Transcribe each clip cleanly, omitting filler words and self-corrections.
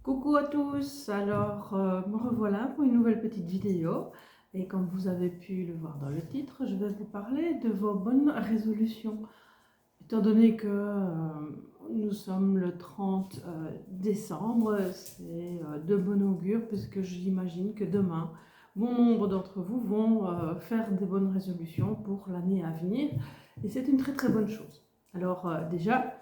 Coucou à tous, alors me revoilà pour une nouvelle petite vidéo et comme vous avez pu le voir dans le titre, je vais vous parler de vos bonnes résolutions. Étant donné que nous sommes le 30 décembre, c'est de bon augure puisque j'imagine que demain, bon nombre d'entre vous vont faire des bonnes résolutions pour l'année à venir et c'est une très bonne chose. Alors déjà,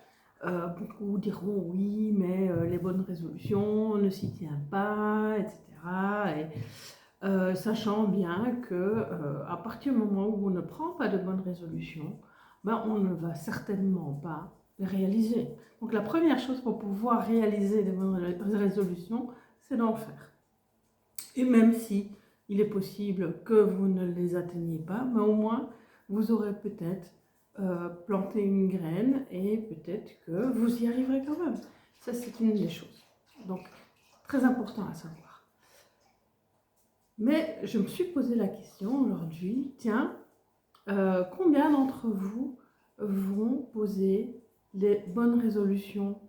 beaucoup diront oui, mais les bonnes résolutions, on ne s'y tient pas, etc. Et, sachant bien que à partir du moment où on ne prend pas de bonnes résolutions, ben, on ne va certainement pas les réaliser. Donc la première chose pour pouvoir réaliser des bonnes résolutions, c'est d'en faire. Et même si il est possible que vous ne les atteigniez pas, mais au moins vous aurez peut-être planté une graine et peut-être que vous y arriverez quand même. Ça, c'est une des choses. Donc, très important à savoir. Mais je me suis posé la question aujourd'hui, tiens, combien d'entre vous vont poser les bonnes résolutions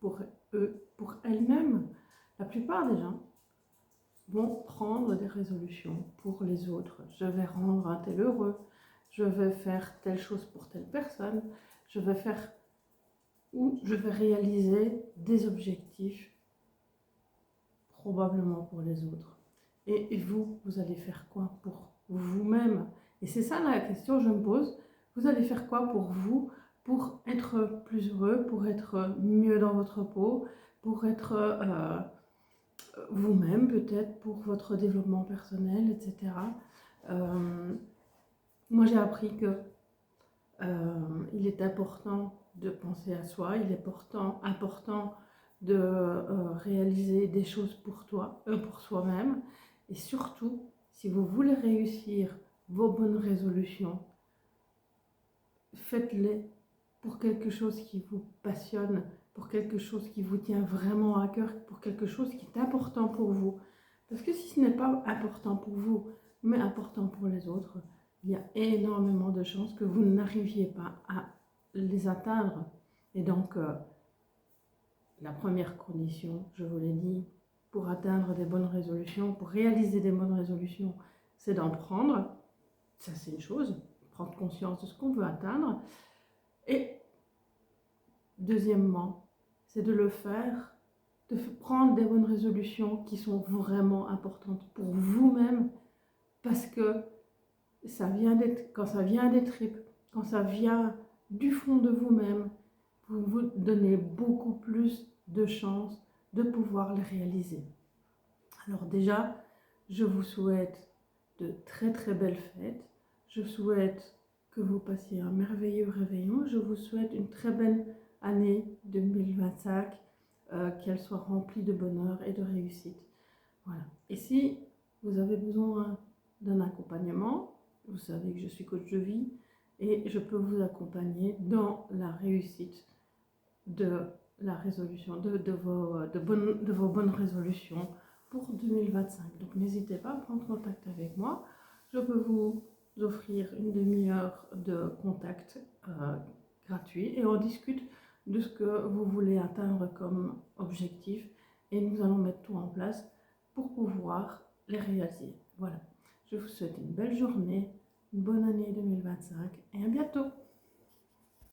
pour eux, pour elles-mêmes? La plupart des gens vont prendre des résolutions pour les autres. Je vais rendre un tel heureux, je vais faire telle chose pour telle personne, je vais faire ou je vais réaliser des objectifs probablement pour les autres. Et vous, vous allez faire quoi pour vous-même? Et c'est ça la question que je me pose. Vous allez faire quoi pour vous, pour être plus heureux, pour être mieux dans votre peau, pour être vous-même peut-être, pour votre développement personnel, etc. Moi j'ai appris que il est important de penser à soi, il est important de réaliser des choses pour toi, pour soi-même. Et surtout, si vous voulez réussir vos bonnes résolutions, faites-les pour quelque chose qui vous passionne, pour quelque chose qui vous tient vraiment à cœur, pour quelque chose qui est important pour vous. Parce que si ce n'est pas important pour vous, mais important pour les autres, il y a énormément de chances que vous n'arriviez pas à les atteindre. Et donc, la première condition, je vous l'ai dit, pour atteindre des bonnes résolutions, pour réaliser des bonnes résolutions, c'est d'en prendre. Ça, c'est une chose, prendre conscience de ce qu'on veut atteindre. Et deuxièmement, c'est de le faire, de prendre des bonnes résolutions qui sont vraiment importantes pour vous-même, parce que ça vient quand ça vient des tripes, quand ça vient du fond de vous-même, vous vous donnez beaucoup plus de chances de pouvoir les réaliser. Alors déjà, je vous souhaite de très belles fêtes. Je souhaite que vous passiez un merveilleux réveillon. Je vous souhaite une très belle année 2025, qu'elle soit remplie de bonheur et de réussite. Voilà. Et si vous avez besoin d'un accompagnement, vous savez que je suis coach de vie et je peux vous accompagner dans la réussite de la résolution, de vos bonnes résolutions pour 2025. Donc n'hésitez pas à prendre contact avec moi. Je peux vous offrir une demi-heure de contact gratuit et on discute de ce que vous voulez atteindre comme objectif et nous allons mettre tout en place pour pouvoir les réaliser. Voilà, je vous souhaite une belle journée, une bonne année 2025 et à bientôt.